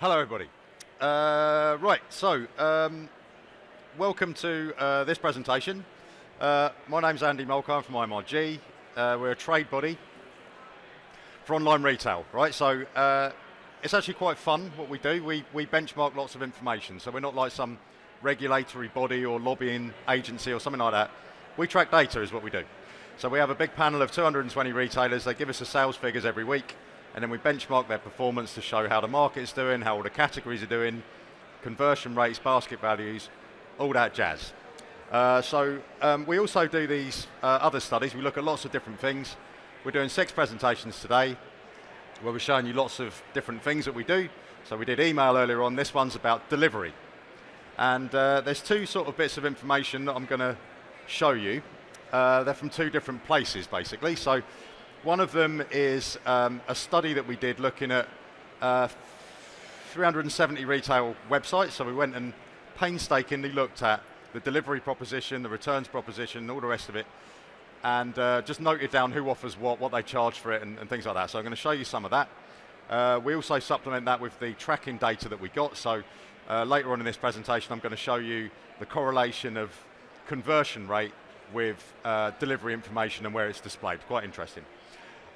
Hello, everybody. Welcome to this presentation. My name's Andy Mulcahy from IMRG. We're a trade body for online retail, right? So it's actually quite fun what we do. We benchmark lots of information, so we're not like some regulatory body or lobbying agency or something like that. We track data is what we do. So we have a big panel of 220 retailers. They give us the sales figures every week, and then we benchmark their performance to show how the market's doing, how all the categories are doing, conversion rates, basket values, all that jazz. We also do these other studies. We look at lots of different things. We're doing 6 presentations today where we're showing you lots of different things that we do. So we did email earlier on. This one's about delivery. And there's 2 sort of bits of information that I'm going to show you. They're from 2 different places, basically. So one of them is a study that we did looking at 370 retail websites. So we went and painstakingly looked at the delivery proposition, the returns proposition, all the rest of it, and just noted down who offers what they charge for it, and things like that. So I'm going to show you some of that. We also supplement that with the tracking data that we got. So later on in this presentation, I'm going to show you the correlation of conversion rate with delivery information and where it's displayed. Quite interesting.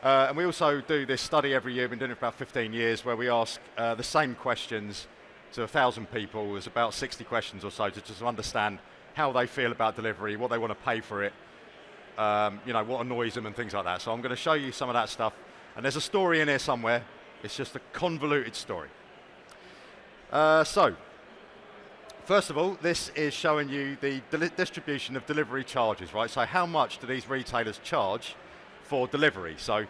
And we also do this study every year. We've been doing it for about 15 years, where we ask the same questions to 1,000 people. There's about 60 questions or so to just understand how they feel about delivery, what they want to pay for it, what annoys them and things like that. So I'm going to show you some of that stuff. And there's a story in here somewhere. It's just a convoluted story. So first of all, this is showing you the distribution of delivery charges, right? So how much do these retailers charge for delivery? So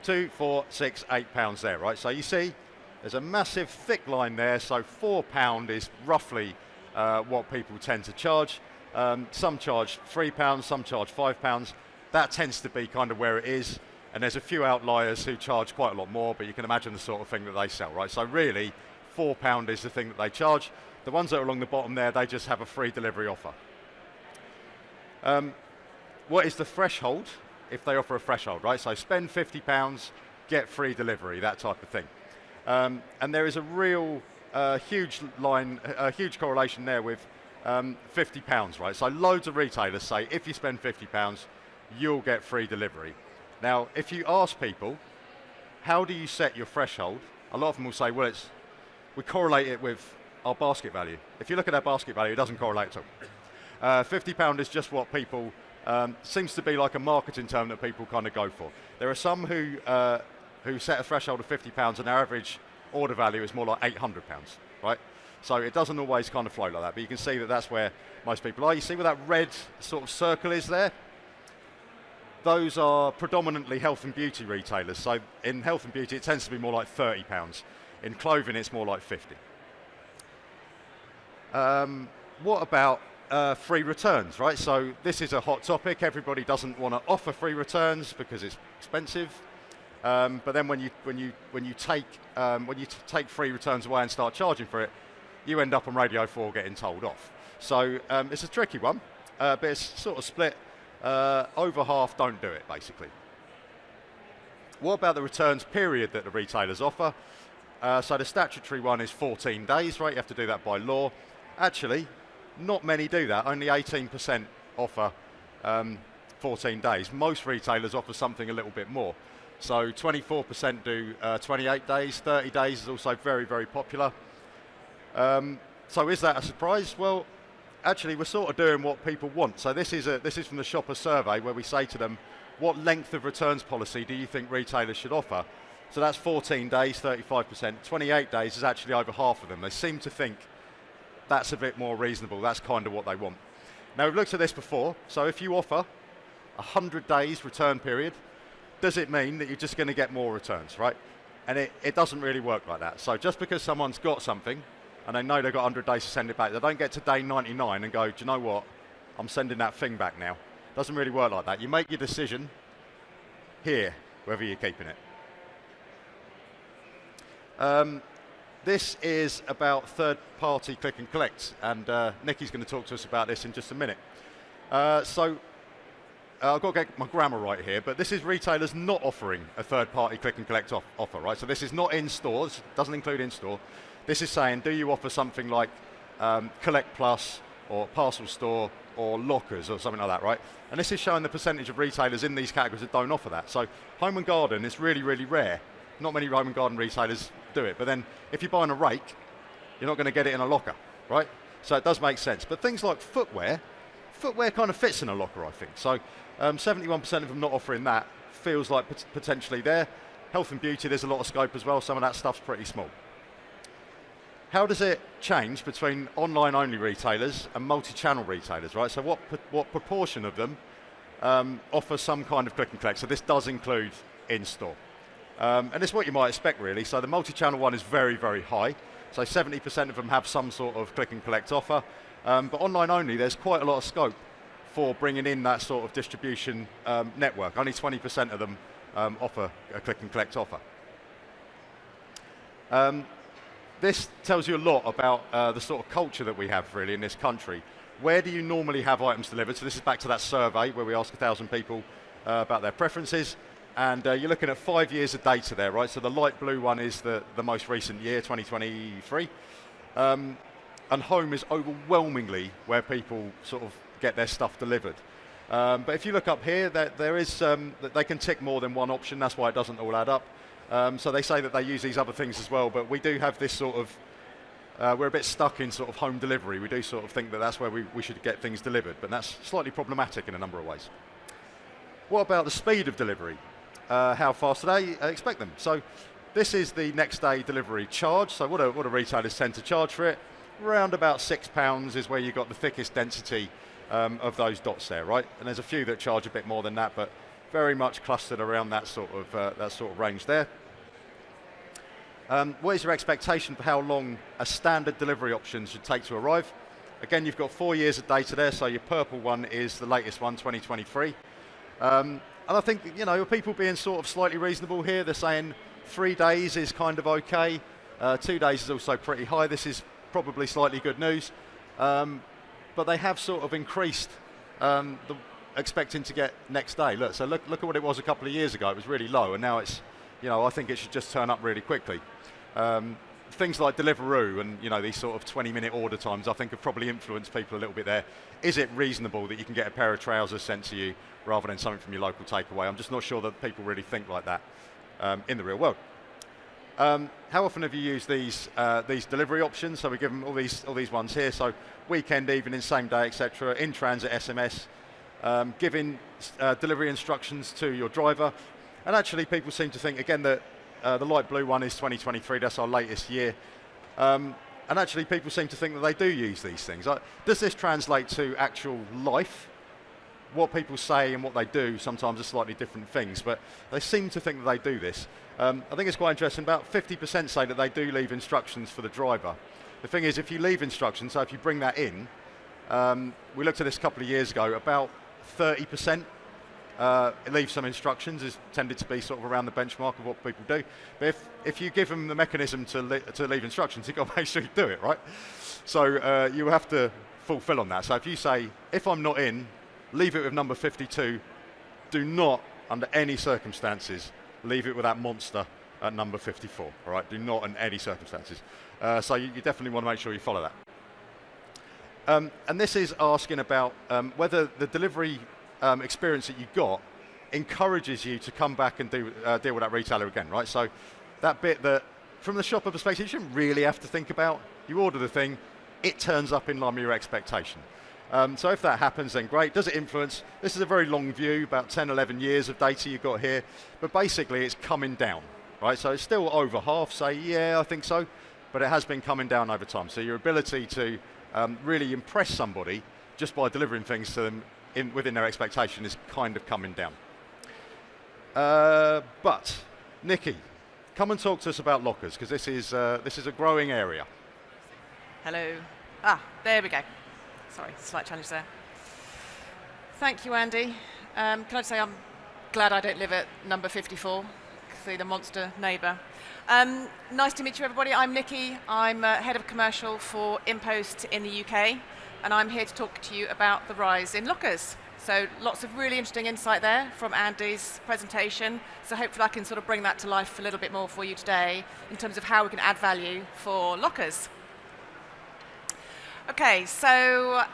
£2, £4, £6, £8 there, right? So you see there's a massive thick line there. So £4 is roughly what people tend to charge. Some charge £3, some charge £5. That tends to be kind of where it is. And there's a few outliers who charge quite a lot more, but you can imagine the sort of thing that they sell, right? So really, £4 is the thing that they charge. The ones that are along the bottom there, they just have a free delivery offer. What is the threshold if they offer a threshold, right? So spend £50, get free delivery, that type of thing. And there is a real huge correlation there with £50, right? So loads of retailers say if you spend £50, you'll get free delivery. Now, if you ask people, how do you set your threshold? A lot of them will say, well, we correlate it with our basket value. If you look at our basket value, it doesn't correlate at all. £50 is just what people, seems to be like a marketing term that people kind of go for. There are some who set a threshold of £50 and their average order value is more like £800, right? So it doesn't always kind of flow like that, but you can see that that's where most people are. You see where that red sort of circle is there? Those are predominantly health and beauty retailers. So in health and beauty, it tends to be more like £30. In clothing, it's more like £50. What about free returns, right? So this is a hot topic. Everybody doesn't want to offer free returns because it's expensive. But then when you take free returns away and start charging for it, you end up on Radio 4 getting told off. So it's a tricky one, but it's sort of split. Over half don't do it, basically. What about the returns period that the retailers offer? So the statutory one is 14 days, right? You have to do that by law. Actually, not many do that. Only 18% offer 14 days. Most retailers offer something a little bit more. So 24% do 28 days. 30 days is also very, very popular. So is that a surprise? Well, actually, we're sort of doing what people want. So this is from the shopper survey where we say to them, what length of returns policy do you think retailers should offer? So that's 14 days, 35%. 28 days is actually over half of them. They seem to think that's a bit more reasonable. That's kind of what they want. Now, we've looked at this before. So if you offer 100 days return period, does it mean that you're just going to get more returns, right? And it doesn't really work like that. So just because someone's got something and they know they've got 100 days to send it back, they don't get to day 99 and go, do you know what? I'm sending that thing back now. Doesn't really work like that. You make your decision here, whether you're keeping it. This is about third-party click and collect, and Nikki's going to talk to us about this in just a minute. I've got to get my grammar right here, but this is retailers not offering a third-party click and collect offer, right? So this is not in stores, doesn't include in store. This is saying, do you offer something like Collect Plus or Parcel Store or lockers or something like that, right? And this is showing the percentage of retailers in these categories that don't offer that. So home and garden is really, really rare. Not many home and garden retailers do it. But then if you're buying a rake, you're not going to get it in a locker, right? So it does make sense. But things like footwear kind of fits in a locker, I think. So 71% of them not offering that feels like potentially there. Health and beauty, there's a lot of scope as well. Some of that stuff's pretty small. How does it change between online-only retailers and multi-channel retailers, right? So what proportion of them offer some kind of click and collect? So this does include in-store. And it's what you might expect, really. So the multi-channel one is very, very high. So 70% of them have some sort of click and collect offer. But online-only, there's quite a lot of scope for bringing in that sort of distribution network. Only 20% of them offer a click and collect offer. This tells you a lot about the sort of culture that we have really in this country. Where do you normally have items delivered? So this is back to that survey where we asked 1,000 people about their preferences. And you're looking at 5 years of data there, right? So the light blue one is the most recent year, 2023. And home is overwhelmingly where people sort of get their stuff delivered. But if you look up here, there is that they can tick more than one option. That's why it doesn't all add up. So they say that they use these other things as well, but we do have this sort of, we're a bit stuck in sort of home delivery. We do sort of think that that's where we should get things delivered, but that's slightly problematic in a number of ways. What about the speed of delivery? How fast do they expect them? So this is the next day delivery charge. So what do retailers tend to charge for it? Around about £6 is where you've got the thickest density of those dots there, right? And there's a few that charge a bit more than that, but very much clustered around that sort of range there. What is your expectation for how long a standard delivery option should take to arrive? Again, you've got 4 years of data there, so your purple one is the latest one, 2023. And I think, you know, people being sort of slightly reasonable here. They're saying 3 days is kind of okay. 2 days is also pretty high. This is probably slightly good news. But they have sort of increased expecting to get next day. Look at what it was a couple of years ago. It was really low, and now it's, you know, I think it should just turn up really quickly. Things like Deliveroo and, you know, these sort of 20-minute order times, I think have probably influenced people a little bit there. Is it reasonable that you can get a pair of trousers sent to you rather than something from your local takeaway? I'm just not sure that people really think like that in the real world. How often have you used these delivery options? So we give them all these ones here. So weekend, evening, same day, etc. In transit, SMS, giving delivery instructions to your driver. And actually, people seem to think again that the light blue one is 2023. That's our latest year. And actually, people seem to think that they do use these things. Does this translate to actual life? What people say and what they do sometimes are slightly different things, but they seem to think that they do this. I think it's quite interesting. About 50% say that they do leave instructions for the driver. The thing is, if you leave instructions, so if you bring that in, we looked at this a couple of years ago, about 30% leave some instructions is tended to be sort of around the benchmark of what people do. But if you give them the mechanism to leave instructions, you've got to make sure you do it, right? So you have to fulfill on that. So if you say, if I'm not in, leave it with number 52, do not, under any circumstances, leave it with that monster at number 54, all right? Do not in any circumstances. So you definitely want to make sure you follow that. And this is asking about whether the delivery experience that you got encourages you to come back and deal with that retailer again, right? So that bit that, from the shopper perspective, you shouldn't really have to think about. You order the thing, it turns up in line with your expectation. So if that happens, then great. Does it influence? This is a very long view, about 10, 11 years of data you've got here, but basically it's coming down, right? So it's still over half, say, yeah, I think so, but it has been coming down over time. So your ability to really impress somebody just by delivering things to them within their expectation is kind of coming down. But, Nikki, come and talk to us about lockers, because this is a growing area. Hello. There we go. Sorry, slight challenge there. Thank you, Andy. Can I say I'm glad I don't live at number 54, see the monster neighbour. Nice to meet you, everybody. I'm Nikki. I'm head of commercial for InPost in the UK, and I'm here to talk to you about the rise in lockers. So lots of really interesting insight there from Andy's presentation. So hopefully I can sort of bring that to life a little bit more for you today in terms of how we can add value for lockers. Okay, so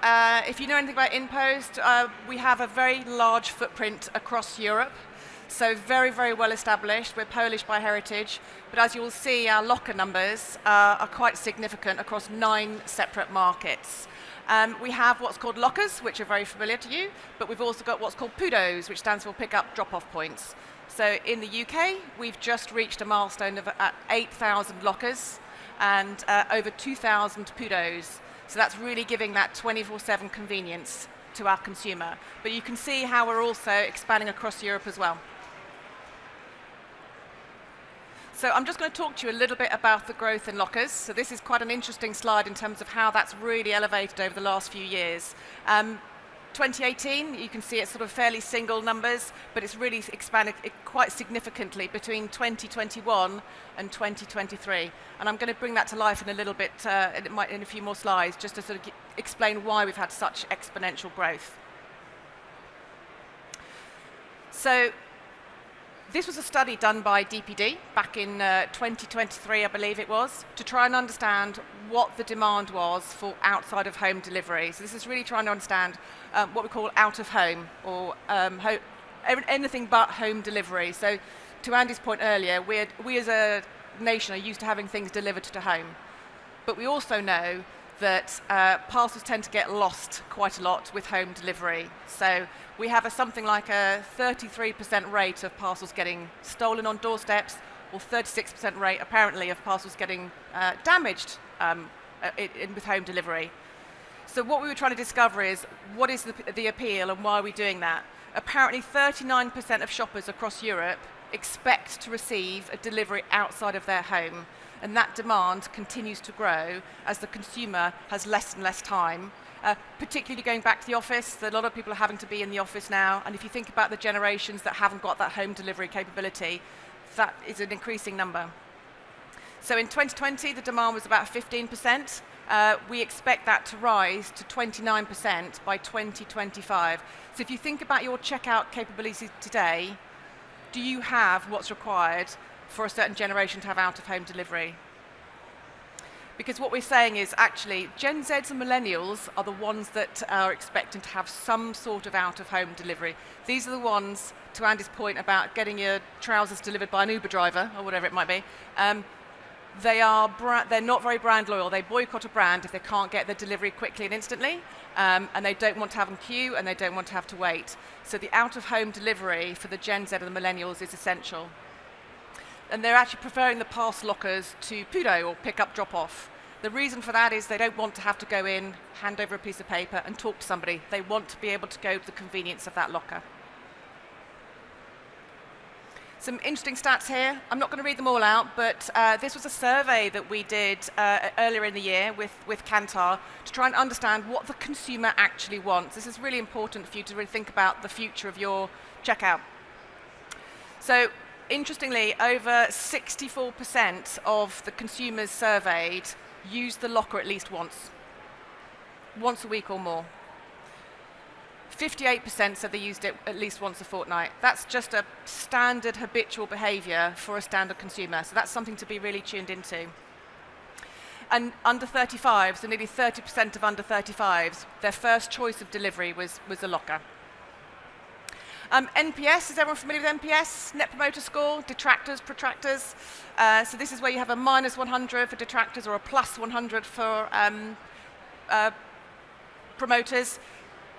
if you know anything about InPost, we have a very large footprint across Europe. So very, very well established. We're Polish by heritage. But as you will see, our locker numbers are quite significant across 9 separate markets. We have what's called lockers, which are very familiar to you, but we've also got what's called PUDOs, which stands for pick up drop-off points. So in the UK, we've just reached a milestone of 8,000 lockers and over 2,000 PUDOs. So that's really giving that 24/7 convenience to our consumer. But you can see how we're also expanding across Europe as well. So I'm just going to talk to you a little bit about the growth in lockers. So this is quite an interesting slide in terms of how that's really elevated over the last few years. 2018, you can see it's sort of fairly single numbers, but it's really expanded quite significantly between 2021 and 2023. And I'm going to bring that to life in a little bit, in a few more slides, just to sort of explain why we've had such exponential growth. So this was a study done by DPD back in 2023, I believe it was, to try and understand what the demand was for outside of home delivery. So this is really trying to understand what we call out of home, or anything but home delivery. So to Andy's point earlier, we as a nation are used to having things delivered to home. But we also know that parcels tend to get lost quite a lot with home delivery. So we have something like a 33% rate of parcels getting stolen on doorsteps, or 36% rate apparently of parcels getting damaged with home delivery. So what we were trying to discover is what is the appeal and why are we doing that? Apparently 39% of shoppers across Europe expect to receive a delivery outside of their home. And that demand continues to grow as the consumer has less and less time, particularly going back to the office. A lot of people are having to be in the office now, and if you think about the generations that haven't got that home delivery capability, that is an increasing number. So in 2020, the demand was about 15%. We expect that to rise to 29% by 2025. So if you think about your checkout capabilities today, do you have what's required for a certain generation to have out-of-home delivery? Because what we're saying is actually Gen Zs and millennials are the ones that are expecting to have some sort of out-of-home delivery. These are the ones, to Andy's point about getting your trousers delivered by an Uber driver or whatever it might be, they're not very brand loyal. They boycott a brand if they can't get their delivery quickly and instantly, and they don't want to have them queue, and they don't want to have to wait. So the out-of-home delivery for the Gen Z and the millennials is essential. And they're actually preferring the parcel lockers to PUDO, or pick up drop off. The reason for that is they don't want to have to go in, hand over a piece of paper and talk to somebody. They want to be able to go to the convenience of that locker. Some interesting stats here. I'm not going to read them all out, but this was a survey that we did earlier in the year with Kantar to try and understand what the consumer actually wants. This is really important for you to really think about the future of your checkout. So interestingly, over 64% of the consumers surveyed use the locker at least once a week or more. 58% said they used it at least once a fortnight. That's just a standard habitual behavior for a standard consumer, so that's something to be really tuned into. And under 35s, so nearly 30% of under 35s, their first choice of delivery was a locker. NPS, is everyone familiar with NPS? Net Promoter Score, detractors, protractors. So this is where you have a -100 for detractors or a +100 for promoters.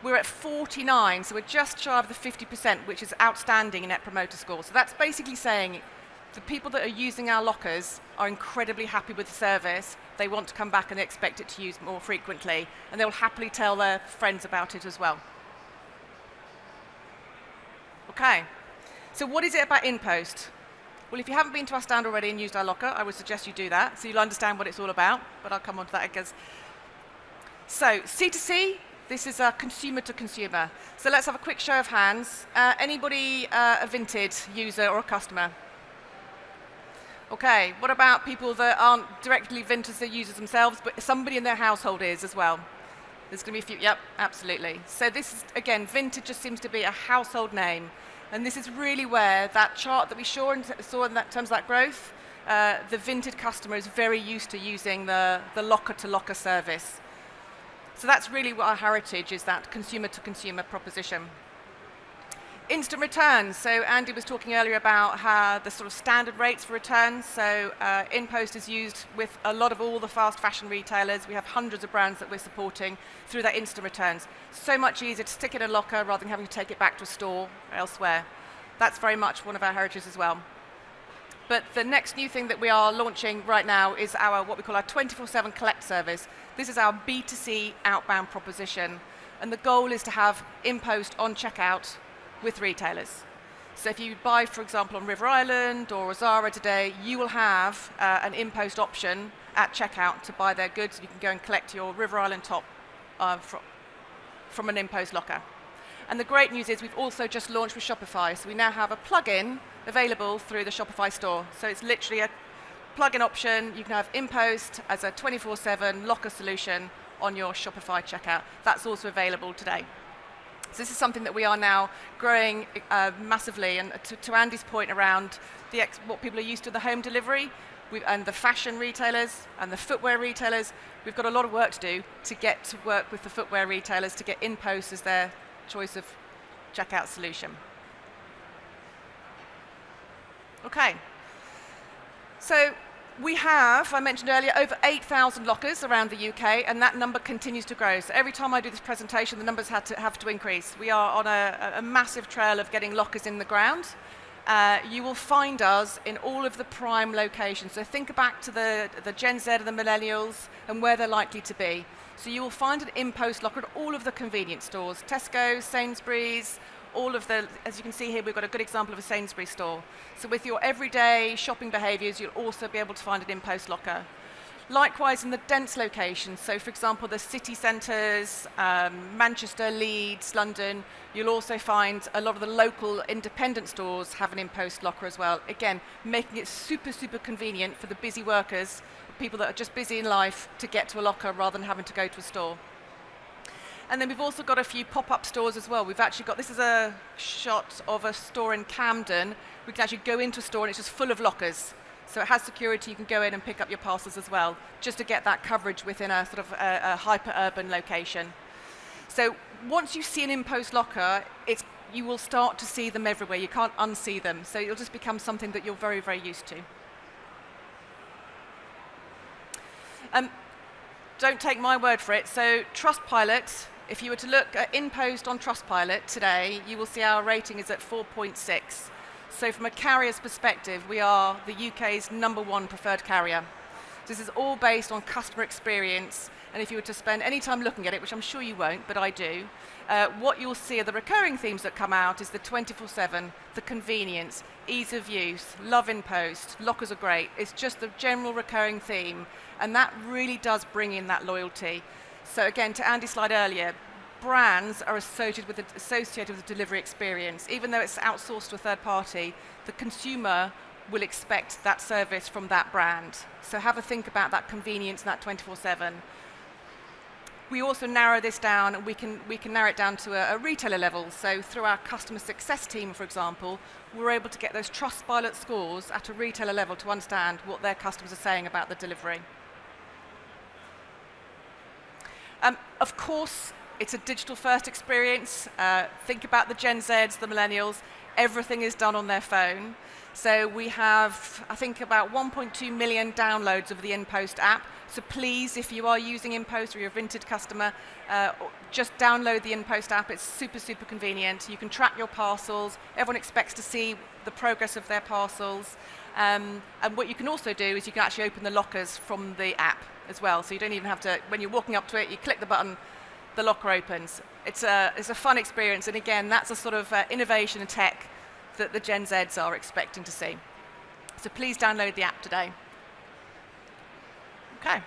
We're at 49, so we're just shy of the 50%, which is outstanding in Net Promoter Score. So that's basically saying the people that are using our lockers are incredibly happy with the service. They want to come back and they expect it to use more frequently, and they'll happily tell their friends about it as well. Okay, so what is it about InPost? Well, if you haven't been to our stand already and used our locker, I would suggest you do that, so you'll understand what it's all about, but I'll come on to that again. So, C2C, this is a consumer to consumer. So let's have a quick show of hands. Anybody a Vinted user or a customer? Okay, what about people that aren't directly Vinted users themselves, but somebody in their household is as well? There's going to be a few, yep, absolutely. So this is, again, vintage just seems to be a household name. And this is really where that chart that we saw in terms of that growth, the vintage customer is very used to using the locker-to-locker service. So that's really what our heritage is, that consumer-to-consumer proposition. Instant returns. So Andy was talking earlier about how the sort of standard rates for returns. So InPost is used with a lot of all the fast fashion retailers. We have hundreds of brands that we're supporting through that instant returns. So much easier to stick it in a locker rather than having to take it back to a store or elsewhere. That's very much one of our heritages as well. But the next new thing that we are launching right now is our what we call our 24/7 collect service. This is our B2C outbound proposition. And the goal is to have InPost on checkout with retailers. So if you buy, for example, on River Island or Zara today, you will have an InPost option at checkout to buy their goods. You can go and collect your River Island top from an InPost locker. And the great news is we've also just launched with Shopify. So we now have a plugin available through the Shopify store. So it's literally a plugin option. You can have InPost as a 24/7 locker solution on your Shopify checkout. That's also available today. So this is something that we are now growing massively. And to Andy's point around what people are used to, the home delivery, and the fashion retailers and the footwear retailers, we've got a lot of work to do to get to work with the footwear retailers to get InPost as their choice of checkout solution. Okay. So we have, I mentioned earlier, over 8,000 lockers around the UK, and that number continues to grow. So every time I do this presentation, the numbers have to increase. We are on a massive trail of getting lockers in the ground. You will find us in all of the prime locations. So think back to the Gen Z and the millennials and where they're likely to be. So you will find an InPost locker at all of the convenience stores, Tesco, Sainsbury's, all of the, as you can see here, we've got a good example of a Sainsbury's store. So with your everyday shopping behaviours, you'll also be able to find an InPost locker. Likewise in the dense locations, so for example the city centres, Manchester, Leeds, London, you'll also find a lot of the local independent stores have an InPost locker as well. Again, making it super, super convenient for the busy workers, people that are just busy in life, to get to a locker rather than having to go to a store. And then we've also got a few pop-up stores as well. We've actually got, this is a shot of a store in Camden. We can actually go into a store and it's just full of lockers. So it has security, you can go in and pick up your parcels as well, just to get that coverage within a sort of a hyper-urban location. So once you see an InPost locker, you will start to see them everywhere. You can't unsee them. So it'll just become something that you're very, very used to. Don't take my word for it. So Trustpilot, if you were to look at InPost on Trustpilot today, you will see our rating is at 4.6. So from a carrier's perspective, we are the UK's #1 preferred carrier. This is all based on customer experience. And if you were to spend any time looking at it, which I'm sure you won't, but I do, what you'll see are the recurring themes that come out is the 24/7, the convenience, ease of use, love InPost, lockers are great. It's just the general recurring theme. And that really does bring in that loyalty. So again, to Andy's slide earlier, brands are associated with the delivery experience. Even though it's outsourced to a third party, the consumer will expect that service from that brand. So have a think about that convenience and that 24/7. We also narrow this down, and we can narrow it down to a retailer level. So through our customer success team, for example, we're able to get those Trustpilot scores at a retailer level to understand what their customers are saying about the delivery. Of course, it's a digital-first experience. Think about the Gen Zs, the millennials. Everything is done on their phone. So we have, I think, about 1.2 million downloads of the InPost app. So please, if you are using InPost or you're a vintage customer, just download the InPost app. It's super, super convenient. You can track your parcels. Everyone expects to see the progress of their parcels. And what you can also do is you can actually open the lockers from the app as well. So you don't even have to, when you're walking up to it, you click the button, the locker opens. It's a fun experience. And again, that's a sort of innovation and tech that the Gen Zs are expecting to see. So please download the app today. Okay.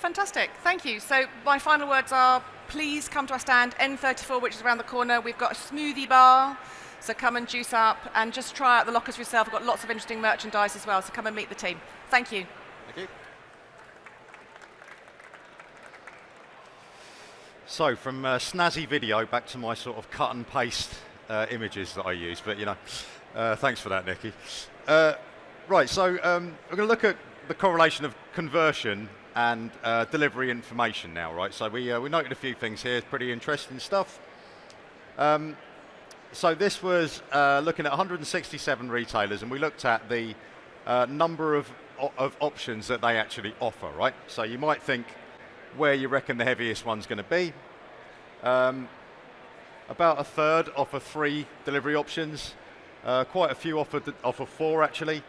Fantastic, thank you. So my final words are, please come to our stand, N34, which is around the corner. We've got a smoothie bar, so come and juice up and just try out the lockers for yourself. We've got lots of interesting merchandise as well, so come and meet the team. Thank you. Thank you. So from snazzy video back to my sort of cut and paste images that I use, but thanks for that, Nikki. Right, so we're going to look at the correlation of conversion and delivery information now, right? So we noted a few things here, pretty interesting stuff. So this was looking at 167 retailers, and we looked at the number of options that they actually offer, right? So you might think where you reckon the heaviest one's going to be. About a third offer 3 delivery options. Quite a few offer 4 actually.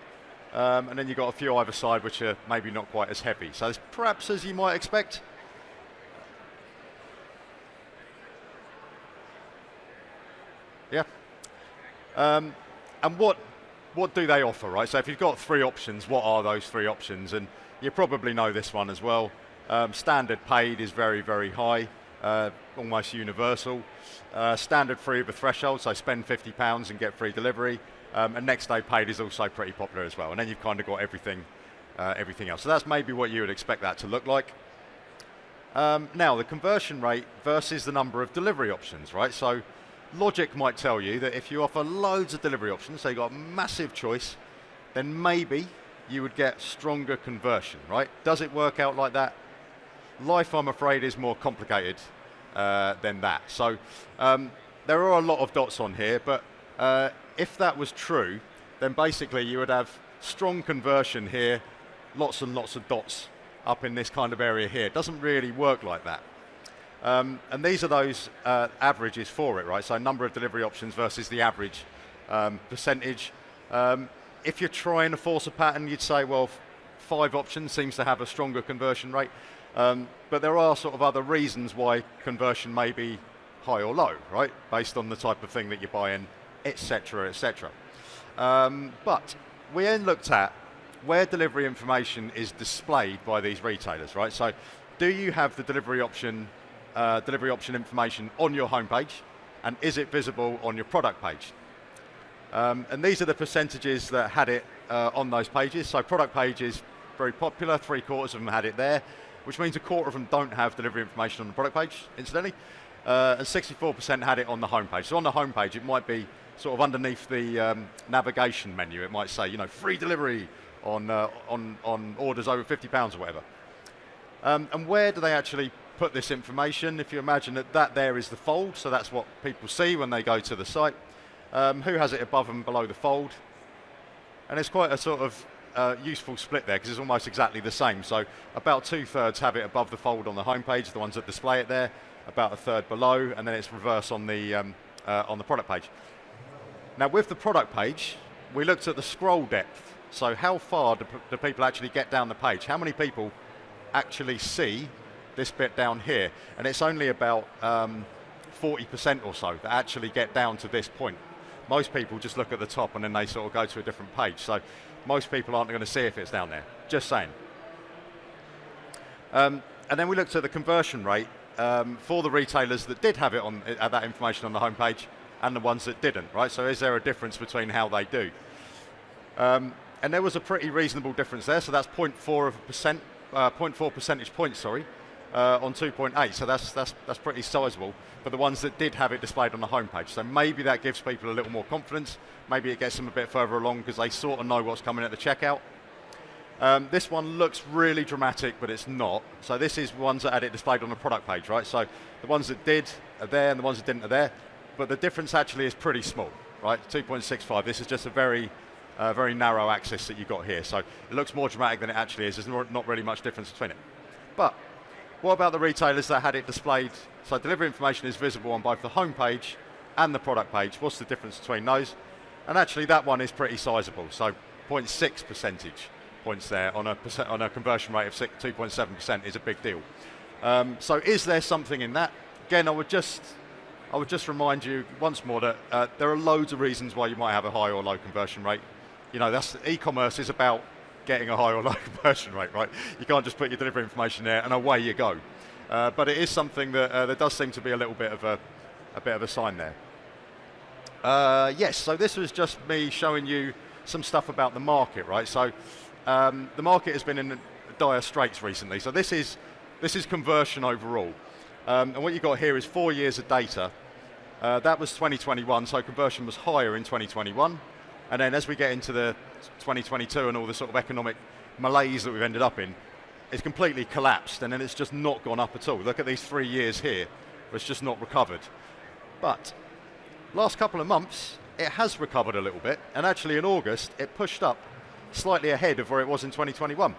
And then you've got a few either side which are maybe not quite as heavy. So it's perhaps as you might expect. Yeah. And what do they offer, right? So if you've got 3 options, what are those 3 options? And you probably know this one as well. Standard paid is very, very high, almost universal. Standard free of a threshold, so spend £50 and get free delivery. And next day paid is also pretty popular as well. And then you've kind of got everything else. So that's maybe what you would expect that to look like. Now, the conversion rate versus the number of delivery options, right? So logic might tell you that if you offer loads of delivery options, so you've got a massive choice, then maybe you would get stronger conversion, right? Does it work out like that? Life, I'm afraid, is more complicated than that. So there are a lot of dots on here, but if that was true, then basically you would have strong conversion here, lots and lots of dots up in this kind of area here. It doesn't really work like that. And these are those averages for it, right? So number of delivery options versus the average percentage. If you're trying to force a pattern, you'd say, well, 5 options seems to have a stronger conversion rate. But there are sort of other reasons why conversion may be high or low, right? Based on the type of thing that you're buying, etc., etc. But we then looked at where delivery information is displayed by these retailers, right? So do you have the delivery option information on your homepage, and is it visible on your product page? And these are the percentages that had it on those pages. So product page is very popular, 3/4 of them had it there, which means 1/4 of them don't have delivery information on the product page, incidentally, and 64% had it on the homepage. So on the homepage, it might be sort of underneath the navigation menu. It might say, free delivery on orders over £50 or whatever. And where do they actually put this information? If you imagine that there is the fold, so that's what people see when they go to the site. Who has it above and below the fold? And it's quite a sort of useful split there because it's almost exactly the same. So about 2/3 have it above the fold on the homepage, the ones that display it there, about 1/3 below, and then it's reverse on the product page. Now with the product page, we looked at the scroll depth. So how far do people actually get down the page? How many people actually see this bit down here? And it's only about 40% or so that actually get down to this point. Most people just look at the top and then they sort of go to a different page. So most people aren't going to see if it's down there. Just saying. And then we looked at the conversion rate for the retailers that did have it on that information on the homepage and the ones that didn't, right? So is there a difference between how they do? And there was a pretty reasonable difference there. So that's 0.4 percentage points, sorry, on 2.8. So that's pretty sizable for the ones that did have it displayed on the homepage. So maybe that gives people a little more confidence. Maybe it gets them a bit further along because they sort of know what's coming at the checkout. This one looks really dramatic, but it's not. So this is ones that had it displayed on the product page, right? So the ones that did are there and the ones that didn't are there. But the difference actually is pretty small, right? 2.65. This is just a very narrow axis that you've got here. So it looks more dramatic than it actually is. There's not really much difference between it. But what about the retailers that had it displayed? So delivery information is visible on both the homepage and the product page. What's the difference between those? And actually that one is pretty sizable. So 0.6 percentage points there on a conversion rate of 2.7% is a big deal. So is there something in that? Again, I would just remind you once more that there are loads of reasons why you might have a high or low conversion rate. That's e-commerce is about getting a high or low conversion rate, right? You can't just put your delivery information there and away you go. But it is something that there does seem to be a little bit of a sign there. Yes, so this was just me showing you some stuff about the market, right? So the market has been in dire straits recently. So this is conversion overall. And what you've got here is 4 years of data. That was 2021, so conversion was higher in 2021. And then as we get into the 2022 and all the sort of economic malaise that we've ended up in, it's completely collapsed, and then it's just not gone up at all. Look at these 3 years here, where it's just not recovered. But last couple of months, it has recovered a little bit, and actually in August, it pushed up slightly ahead of where it was in 2021.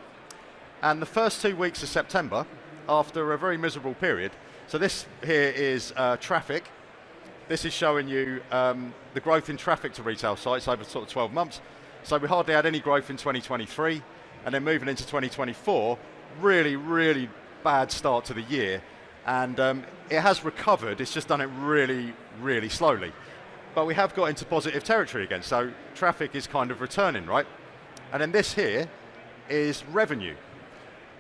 And the first 2 weeks of September, after a very miserable period, so this here is traffic. This is showing you the growth in traffic to retail sites over sort of 12 months. So we hardly had any growth in 2023, and then moving into 2024, really, really bad start to the year. And it has recovered, it's just done it really, really slowly. But we have got into positive territory again, so traffic is kind of returning, right? And then this here is revenue.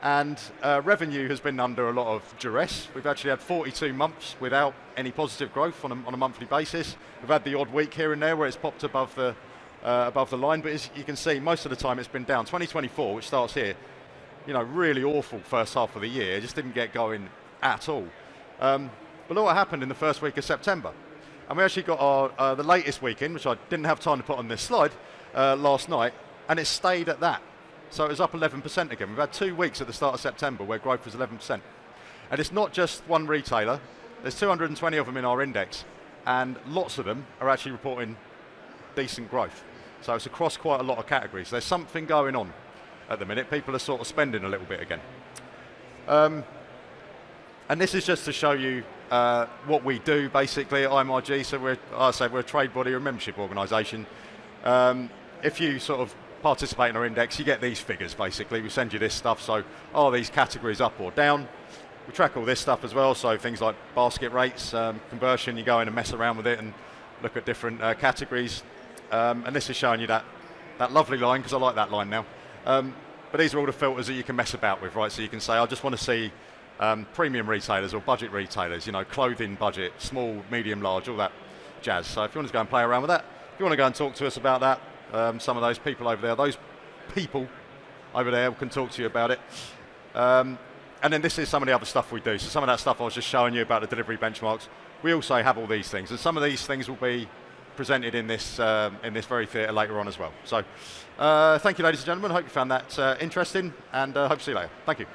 And revenue has been under a lot of duress. We've actually had 42 months without any positive growth on a monthly basis. We've had the odd week here and there where it's popped above the line, but as you can see, most of the time it's been down. 2024, which starts here, you know, really awful first half of the year. It just didn't get going at all. But look what happened in the first week of September. And we actually got the latest week in, which I didn't have time to put on this slide, last night, and it stayed at that. So it was up 11% again. We've had 2 weeks at the start of September where growth was 11%. And it's not just one retailer. There's 220 of them in our index, and lots of them are actually reporting decent growth. So it's across quite a lot of categories. There's something going on at the minute. People are sort of spending a little bit again. And this is just to show you what we do basically at IMRG. So we're a trade body or a membership organisation. If you sort of participate in our index, you get these figures basically. We send you this stuff, so are these categories up or down? We track all this stuff as well, so things like basket rates, conversion, you go in and mess around with it and look at different categories. And this is showing you that lovely line, because I like that line now. But these are all the filters that you can mess about with, right? So you can say, I just want to see premium retailers or budget retailers, you know, clothing budget, small, medium, large, all that jazz. So if you want to go and play around with that, if you want to go and talk to us about that, some of those people over there can talk to you about it. And then this is some of the other stuff we do. So some of that stuff I was just showing you about the delivery benchmarks. We also have all these things, and some of these things will be presented in this very theatre later on as well. So thank you, ladies and gentlemen. I hope you found that interesting, and hope to see you later. Thank you.